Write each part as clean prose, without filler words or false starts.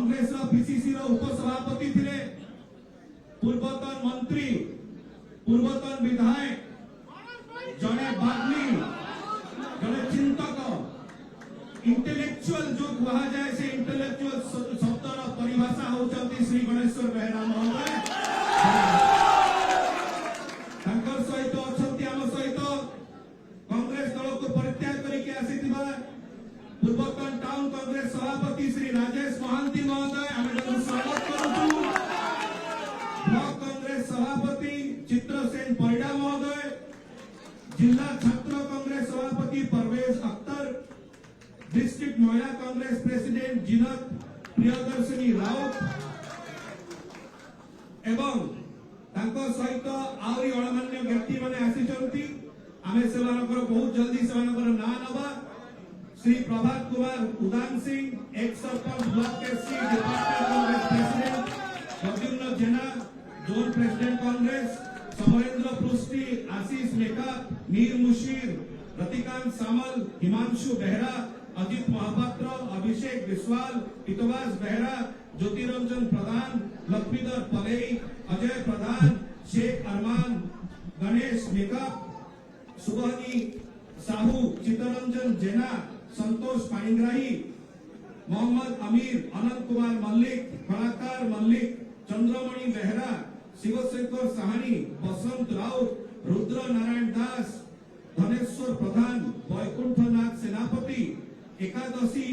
Congress PCC उपसभापति थे, पूर्वतन मंत्री, पूर्वतन विधायक, जड़े बाग्मी, जड़े चिंतक, इंटेलेक्चुअल जो कहा जाए से इंटेलेक्चुअल शब्दर परिभाषा होचंती श्री गणेश्वर बेहेरा महोदय। तांकर सहित अछंती आम सहित कांग्रेस दल को परित्याग करके आसीथिबा पूर्वतन टाउन कांग्रेस सभापति श्री राजेश महांती महोदय आम स्वागत करूछु। ब्लॉक कांग्रेस सभापति चित्रसेन परिडा महोदय, जिला छात्र कांग्रेस सभापति परवेज अख्तर, डिस्ट्रिक्ट महिला कांग्रेस प्रेसिडेंट जिनत प्रियदर्शनी राउत एवं तांको सहित आउरी अणमान्य व्यक्ति माने आसीचंती। आमे सेमानकर बहुत जल्दी सेमानकर ना नबा। Shri Prabhat Kumar Udan Singh ex sarpanch block SC department Congress president, Pradyumna Jena zone president Congress, Samarendra Prusty, Ashish Lekha, Mir Mushir, Ratikanta Samal, Himanshu Behera, Ajit Mohapatra, Abhishek Biswal, Pitabas Behera, Jyotiranjan Pradhan, Laxmidhar Palei, Ajay Pradhan, Sheikh Arman, Ganesh Mekap, Subhani Sahu, Chittaranjan Jena, Santosh Panigrahi, Mohammad Amir, Anant Kumar Mallik, कलाकार मल्लिक, चंद्रमणि बेहरा, शिवशंकर साहानी, बसंत राउत, रुद्र नारायण दास, धनेश्वर प्रधान, वैकुंठनाथ सेनापति, एकादशी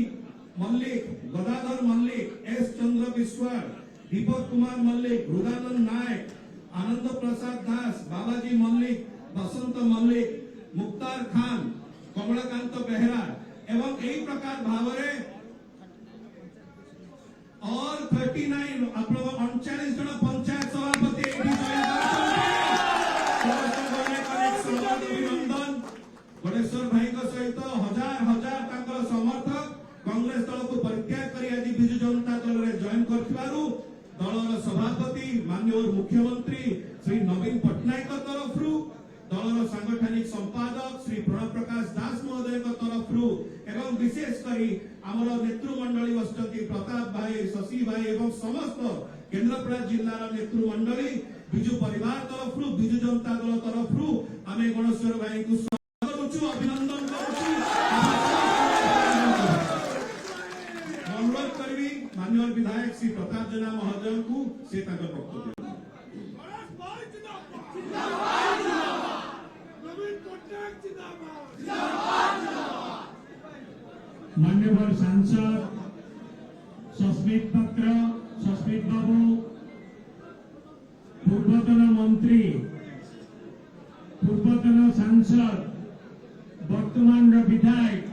मल्लिक, गदाधर मल्लिक, एस चंद्र विश्वाल, दीपक कुमार मल्लिक, हृदानंद नायक, आनंद प्रसाद दास, बाबाजी मल्लिक, बसंत मल्लिक, मुक्तार खान, कमलाकांत बेहरा एवं यही प्रकार भावरे और 39 आप 39 जन पंचायत सभापति अभिनंदन। गणेश्वर भाई सहित हजार हजार समर्थक कांग्रेस दल को परित्याग कर आज विजु जनता दल में जॉइन करथिबारु दलर सभापति माननीय मुख्यमंत्री श्री नवीन पट्टनायक तरफ दलर सांगठनिक संपादक श्री प्रणव प्रकाश दास महोदय तरफ एवं विशेषकर आमर नेतृमंडली बसती प्रताप भाई, शशि भाई एवं समस्त केन्द्रापड़ा जिलार नेतृमंडली विजु परिवार तरफ विजु जनता दल तरफ आम गणेश्वर भाई को स्वागत करूछु, अभिनंदन करूछु। अनुरोध करी माननीय विधायक श्री प्रताप जेना महोदय को से वक्तव्य मान्यवर सांसद सस्मित पत्र, सस्मित बाबू, पूर्वतन मंत्री, पूर्वतन सांसद, वर्तमान विधायक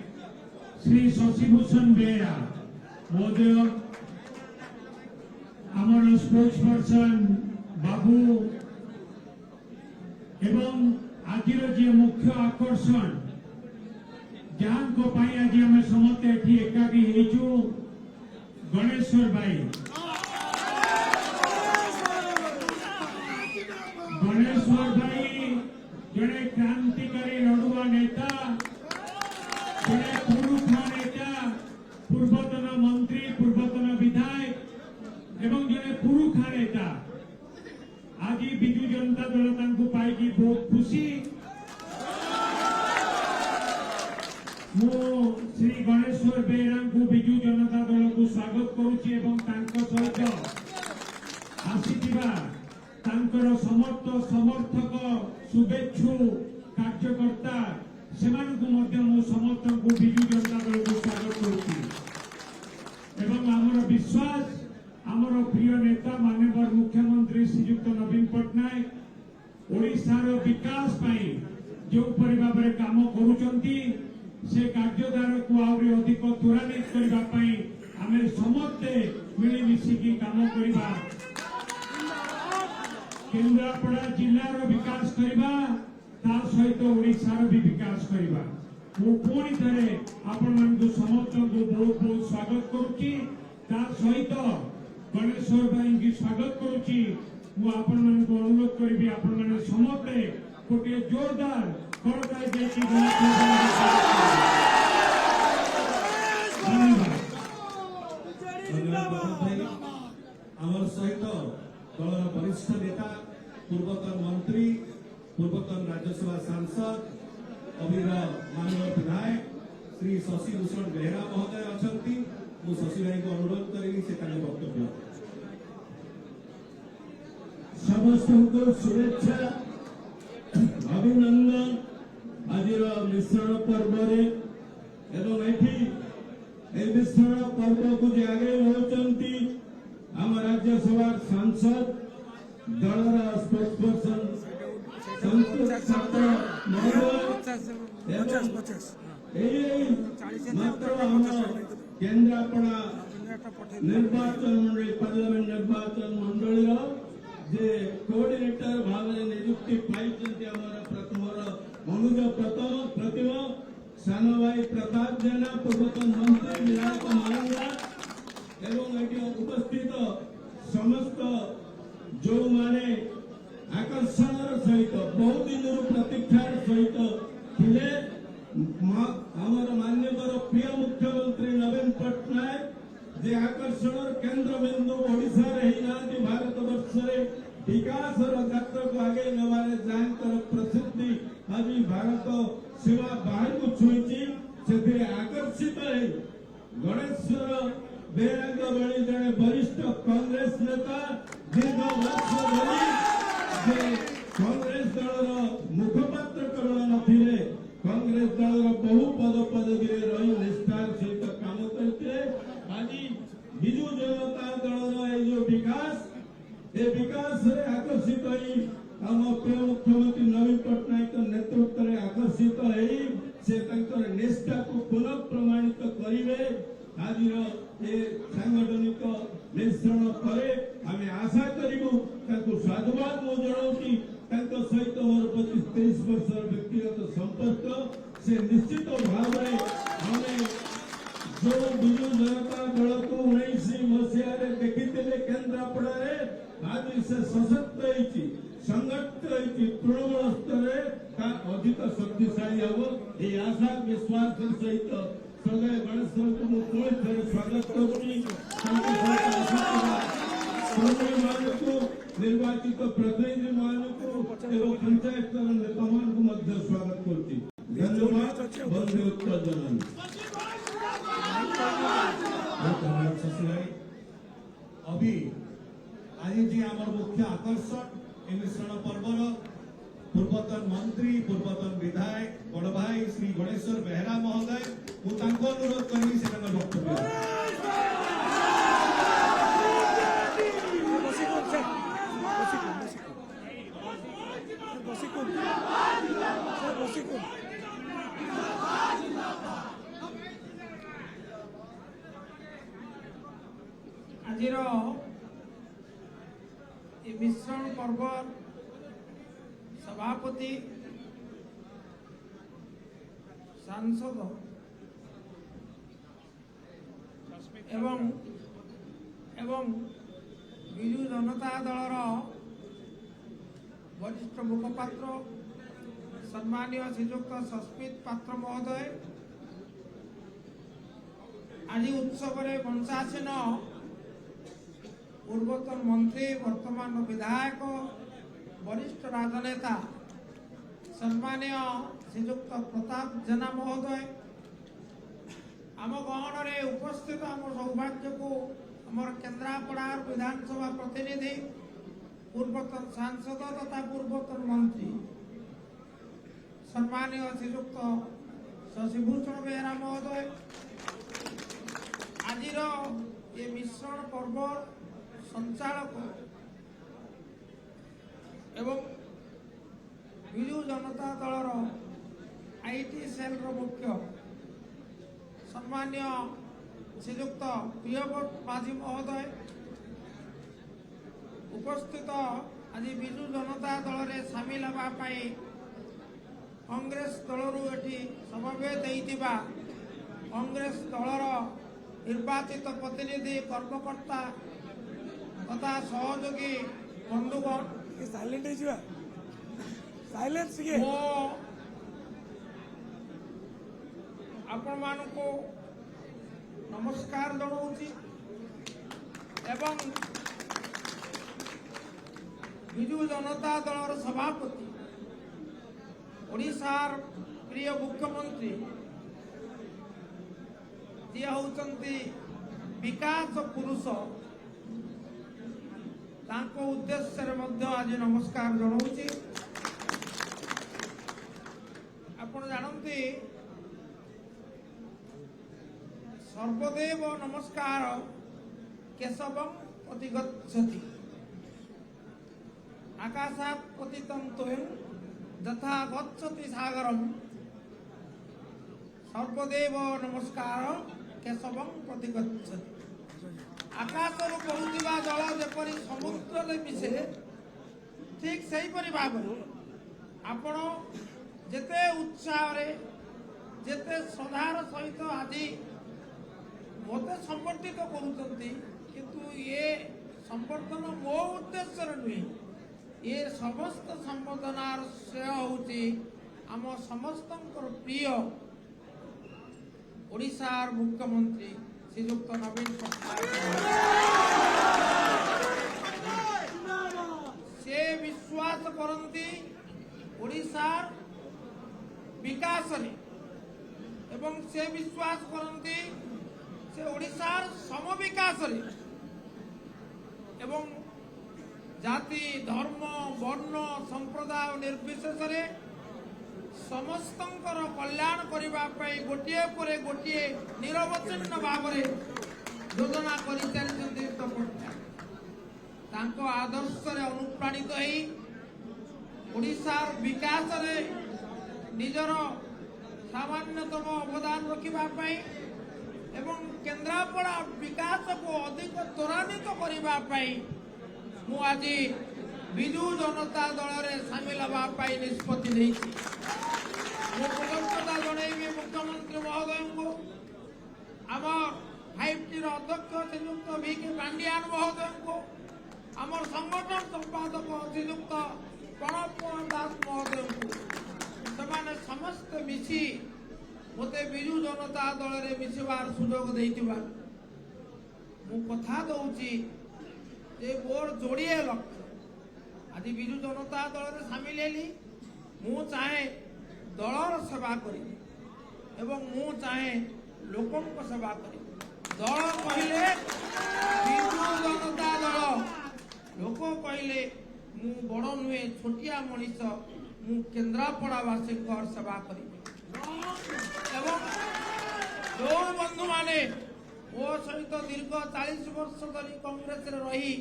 श्री शशिभूषण बेहेरा महोदय, आमर स्पोर्ट्स पर्सन बाबू एवं आज मुख्य आकर्षण जहां को पाई आज आम समस्ते एकाठी हेचु गणेश्वर भाई। गणेश्वर भाई जड़े क्रांतिकारी लड़ुआ नेता, जड़े पुरुखा नेता, पूर्वतन मंत्री, पूर्वतन विधायक एवं जड़े पुरुखा नेता। आज विजु जनता दल पाई बहुत खुशी। श्री गणेश्वर बेहेरा को विजु जनता दल को स्वागत करुच्ची एवं सहित आसीथिबा तांकर समस्त समर्थक शुभेच्छु कार्यकर्ता सेमानकु मध्य मु समस्त को विजु जनता दल को स्वागत करुच्ची एवं आमर विश्वास आमर प्रिय नेता माननीय मुख्यमंत्री श्रीयुक्त नवीन पट्टनायक ओडिशार विकास पाई जो भाव में काम करुचंती से कार्यधारा को आहरी अधिक त्वरान्वित करने आम समस्ते मिलमिशिकी काम करवा, केन्द्रापड़ा जिलार विकास करवा सहित ओडिशार भी विकास करवा। पुणी थे आपण समस्त को बहुत बहुत स्वागत करुच्ची सहित गणेश्वर भाई की स्वागत करुच्ची। अनुरोध करी आपण मैंने समस्ते गोटे जोरदार धन्यवाद। सहित दलर वरिष्ठ नेता पूर्वतन मंत्री पूर्वतन राज्यसभा सांसद अबीर माननीय विधायक श्री शशि भूषण बेहरा महोदय अछंती मु शशि भाई को अनुरोध करेंगे से ताके वक्तव्य समस्त को शुभेच्छा अभिनंदन आज मिश्रण पर्व एवं एठी मिश्रण पर्व को जे आगे होचंती आम राज्यसभा सांसद दलर स्पोक्सपर्सन संतोष छात्र महोदय मात्र हम केन्द्रापड़ा निर्वाचन मंडली पार्लियामेंट निर्वाचन मंडली जे कोऑर्डिनेटर भाव में नियुक्ति पाई प्रथम मनुज प्रतिमा सान भाई प्रताप जेना पूर्वतन मंत्री विधायक मालंगा एवं उपस्थित समस्त जो माने आकर्षण सहित बहुत दिन प्रतीक्षार सहित थिले आमर मान्यवर प्रिय मुख्यमंत्री नवीन पट्टनायक जे आकर्षण केंद्र बिंदु ओडिशा रही भारत वर्ष विकास यात्रा को आगे नवारे जाकर प्रसिद्धि आज भारत सेवा बाहर को छुई से आकर्षित है गणेश्वर बेहरा भली जड़े वरिष्ठ कांग्रेस नेता दीर्घ वर्ष धरी कांग्रेस दलर मुखपात्र करण नथिले कांग्रेस दलर बहु पद पदवी रही निष्ठार सहित काम करते आज बिजु जनता दलर जो विकास रे आकर्षित होई आम प्रिय मुख्यमंत्री नवीन पट्टनायक नेतृत्व रे आकर्षित होई से तंकर निष्ठा को पुनः प्रमाणित करिवे आज ये सांगठनिक मिश्रण पर आम आशा करूँ साधुवाद मु जनाऊँगी सहित मोर 25-30 वर्ष व्यक्तिगत संपर्क से निश्चित भाव में हमें जो बिजु जनता दल को 19 मसीह देखी केन्द्रापड़ा आज से सशक्त संगठित तृणमूल स्तर अधिक शक्तिशाली हम ये आशा विश्वास सहित सदय गणेश को पुणी थे स्वागत कर निर्वाचित प्रतिनिधि मान को पंचायत स्तर नेता मान को स्वागत कर धन्यवाद बंदे उत्तर जनानी अभी आज जी आम मुख्य आकर्षण मिश्रण पर्वर पूर्वतन मंत्री पूर्वतन विधायक बड़ भाई श्री गणेश्वर बेहरा महोदय मुझे अनुरोध करी से वक्तव्य आज मिश्रण पर्व सभापति सांसद एवं बिजु जनता दलर वरिष्ठ मुखपात्र सम्मानीय श्रीजुक्त सस्मित पात्र महोदय आज उत्सव वंशासीन पूर्वतन मंत्री वर्तमान विधायक वरिष्ठ राजनेता सम्मानीय श्रीजुक्त प्रताप जेना महोदय आम गहन में उपस्थित आम सौभाग्य को आमर केन्द्रापड़ा विधानसभा प्रतिनिधि पूर्वतन सांसद तथा पूर्वतन मंत्री सम्मानीय श्रीजुक्त शशिभूषण बेहरा महोदय आज ये मिश्रण पर्व संचालक एवं बिजु जनता दलर आईटी सेल मुख्य सम्मान्य श्रीजुक्त प्रियव्रत माझी महोदय उपस्थित आज बिजु जनता दल में सामिल होगापाई कांग्रेस दलरू एटी समवेत होइतिबा कांग्रेस दलर निर्वाचित प्रतिनिधि कर्मकर्ता तथा सहयोगी बंधुगण साइलेंस आपण मानकु नमस्कार जनाऊँगी एवं ବିଜୁ ଜନତା ଦଳର ସଭାପତି ଓଡ଼ିଶାର ପ୍ରିୟ ମୁଖ୍ୟମନ୍ତ୍ରୀ ଯିଏ ହେଉଛନ୍ତି ବିକାଶ ପୁରୁଷ ତାଙ୍କ ଉଦ୍ଦେଶ୍ୟରେ ମଧ୍ୟ ଆଜି ନମସ୍କାର ଜଣାଉଛି। ଆପଣ ଜାଣନ୍ତି ସର୍ବଦେବ ନମସ୍କାର କେଶବଂ ପ୍ରତିଗଚ୍ଛତି ଆକାଶାତ୍ ପତିତଂ ତ୍ୱୟଂ ଯଥା ଗଚ୍ଛତି ସାଗରಂ ସର୍ବଦେବ ନମସ୍କାର କେଶବଂ ପ୍ରତିଗଚ୍ଛତି। ଆକାଶରୁ ବହୁଥିବା ଜଳ ଯେପରି ସମୁଦ୍ରରେ ମିଶେ ଠିକ୍ ସେହିପରି ଭାବରେ ଆପଣ ଯେତେ ଉତ୍ସାହରେ ଯେତେ ଶ୍ରଦ୍ଧାର ସହିତ ଆଜି ମୋତେ ସମ୍ବର୍ଦ୍ଧିତ କରୁଛନ୍ତି, କିନ୍ତୁ ଏ ସମ୍ବର୍ଦ୍ଧନ ମୋ ଉଦ୍ଦେଶ୍ୟରେ ନୁହେଁ। ଏ ସମସ୍ତ ସମ୍ବର୍ଦ୍ଧନାର ଶ୍ରେୟ ହେଉଛି ଆମ ସମସ୍ତଙ୍କର ପ୍ରିୟ ଓଡ଼ିଶାର ମୁଖ୍ୟମନ୍ତ୍ରୀ ଶ୍ରୀଯୁକ୍ତ ନବୀନ ପଟ୍ଟନାୟକ। ସେ ବିଶ୍ୱାସ କରନ୍ତି ଓଡ଼ିଶାର ବିକାଶରେ ଏବଂ ସେ ବିଶ୍ୱାସ କରନ୍ତି ସେ ଓଡ଼ିଶାର ସମବିକାଶରେ ଏବଂ ଜାତି ଧର୍ମ ବର୍ଣ୍ଣ ସମ୍ପ୍ରଦାୟ ନିର୍ବିଶେଷରେ ସମସ୍ତଙ୍କର କଲ୍ୟାଣ କରିବା ପାଇଁ ଗୋଟିଏ ପରେ ଗୋଟିଏ ନିରବଚ୍ଛିନ୍ନ ଭାବରେ ଯୋଜନା କରିଚାଲିଛନ୍ତି ପଟ୍ଟନାୟକ। ତାଙ୍କ ଆଦର୍ଶରେ ଅନୁପ୍ରାଣିତ ହୋଇ ଓଡ଼ିଶାର ବିକାଶରେ ନିଜର ସାମାନ୍ୟତମ ଅବଦାନ ରଖିବା ପାଇଁ ଏବଂ କେନ୍ଦ୍ରାପଡ଼ା ବିକାଶକୁ ଅଧିକ ତ୍ୱରାନ୍ୱିତ କରିବା ପାଇଁ ମୁଁ ଆଜି ବିଜୁ ଜନତା ଦଳରେ ସାମିଲ ହେବା ପାଇଁ ନିଷ୍ପତ୍ତି ନେଇଛି। ମୁଁ କୃତଜ୍ଞତା ଜଣାଇବି ମୁଖ୍ୟମନ୍ତ୍ରୀ ମହୋଦୟଙ୍କୁ, ଆମର 5Tର ଅଧ୍ୟକ୍ଷ ଶ୍ରୀଯୁକ୍ତ VK ପାଣ୍ଡିଆନ ମହୋଦୟଙ୍କୁ, ଆମର ସଂଗଠନ ସମ୍ପାଦକ ଶ୍ରୀଯୁକ୍ତ ପ୍ରଣବ କୁମାର ଦାସ ମହୋଦୟଙ୍କୁ। ସେମାନେ ସମସ୍ତେ ମିଶି ମୋତେ ବିଜୁ ଜନତା ଦଳରେ ମିଶିବାର ସୁଯୋଗ ଦେଇଥିବାରୁ ମୁଁ କଥା ଦଉଛି ଯେ ମୋର ଯୋଡ଼ିଏ ଲକ୍ଷ୍ୟ। ଆଜି ବିଜୁ ଜନତା ଦଳରେ ସାମିଲ ହେଲି। ମୁଁ ଚାହେଁ ଦଳର ସେବା କରିବି ଏବଂ ମୁଁ ଚାହେଁ ଲୋକଙ୍କ ସେବା କରିବି। ଦଳ କହିଲେ ବିଜୁ ଜନତା ଦଳ, ଲୋକ କହିଲେ ମୁଁ ବଡ଼ ନୁହେଁ, ଛୋଟିଆ ମଣିଷ, ମୁଁ କେନ୍ଦ୍ରାପଡ଼ାବାସୀଙ୍କର ସେବା କରିବି। ଏବଂ ଯେଉଁ ବନ୍ଧୁମାନେ ମୋ ସହିତ ଦୀର୍ଘ 40 ବର୍ଷ ଧରି କଂଗ୍ରେସରେ ରହି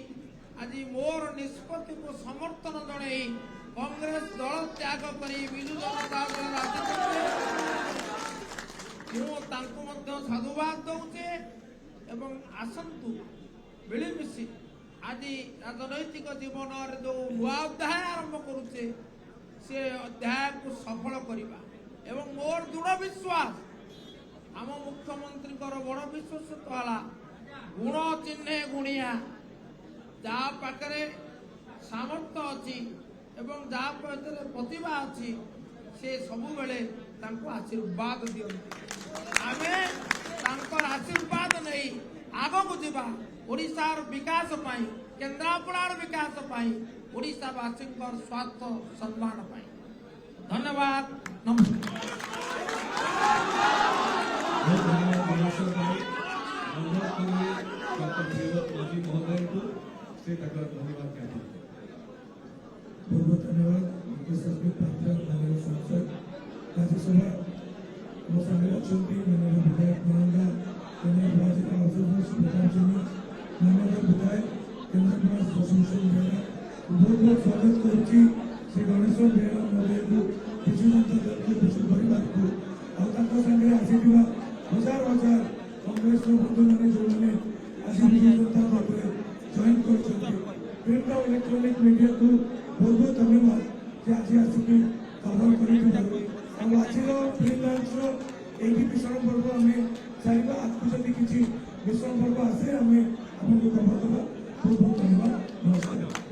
ଆଜି ମୋର ନିଷ୍ପତ୍ତିକୁ ସମର୍ଥନ ଜଣାଇ କଂଗ୍ରେସ ଦଳ ତ୍ୟାଗ କରି ବିଜୁ ଜନତା ଦଳ ରାଜନୀତିରେ ମୁଁ ତାଙ୍କୁ ମଧ୍ୟ ସାଧୁବାଦ ଦେଉଛି ଏବଂ ଆସନ୍ତୁ ମିଳିମିଶି ଆଜି ରାଜନୈତିକ ଜୀବନରେ ଯେଉଁ ନୂଆ ଅଧ୍ୟାୟ ଆରମ୍ଭ କରୁଛେ ସେ ଅଧ୍ୟାୟକୁ ସଫଳ କରିବା। ଏବଂ ମୋର ଦୃଢ଼ ବିଶ୍ୱାସ ଆମ ମୁଖ୍ୟମନ୍ତ୍ରୀଙ୍କର ବଡ଼ ବିଶ୍ୱାସ ହେଲା ଗୁଣ ଚିହ୍ନେ ଗୁଣିଆ। ଯାହା ପାଖରେ ସାମର୍ଥ୍ୟ ଅଛି ଏବଂ ଯାହା ପାଖରେ ପ୍ରତିଭା ଅଛି ସେ ସବୁବେଳେ ତାଙ୍କୁ ଆଶୀର୍ବାଦ ଦିଅନ୍ତି। ଆମେ ତାଙ୍କର ଆଶୀର୍ବାଦ ନେଇ ଆଗକୁ ଯିବା ଓଡ଼ିଶାର ବିକାଶ ପାଇଁ, କେନ୍ଦ୍ରାପଡ଼ାର ବିକାଶ ପାଇଁ, ଓଡ଼ିଶାବାସୀଙ୍କର ସ୍ୱାର୍ଥ ସମ୍ମାନ ପାଇଁ। ଧନ୍ୟବାଦ, ନମସ୍କାର। बहुत धन्यवाद माननीय सांसद राज्यसभा ମୋ ସାଙ୍ଗରେ ଅଛନ୍ତି ମାନନୀୟ ବିଧାୟକ ମହାଙ୍ଗା, ମାନନୀୟ ପ୍ରଧାନ ମାନନୀୟ ବିଧାୟକ କେନ୍ଦ୍ରାପଡ଼ା ପ୍ରଶଂସନ ବେହେରା ବହୁତ ବହୁତ ସ୍ୱାଗତ କରୁଛି ଶ୍ରୀ ଗଣେଶ ବେହେରା ମହୋଦୟକୁ, ବିଜୁ ଜନତା ଦଳକୁ, ବିଜୁ ପରିବାରକୁ ଆଉ ତାଙ୍କ ସାଙ୍ଗରେ ଆସିଥିବା ହଜାର ହଜାର କଂଗ୍ରେସର ବନ୍ଧୁମାନେ ଯେଉଁମାନେ ଆଜି ବିଜୁ ଜନତା ଦଳରେ ଜଏନ୍ କରିଛନ୍ତି। ପ୍ରିଣ୍ଟ ଆଉ ଇଲେକ୍ଟ୍ରୋନିକ୍ ମିଡ଼ିଆକୁ ବହୁତ ବହୁତ ଧନ୍ୟବାଦ ଯେ ଆଜି ଆସିକି କଭର କରିଥିବାରୁ। ଆଉ ଆଜିର ଫ୍ରିଲାନ୍ସର ଏଇଠି ବିଷମ ପର୍ବ ଆମେ ଚାହିଁବା ଆଗକୁ ଯଦି କିଛି ବିଷମ ପର୍ବ ଆସେ ଆମେ ଆପଣଙ୍କୁ କଭର ଦେବା। ବହୁତ ବହୁତ ଧନ୍ୟବାଦ, ନମସ୍କାର।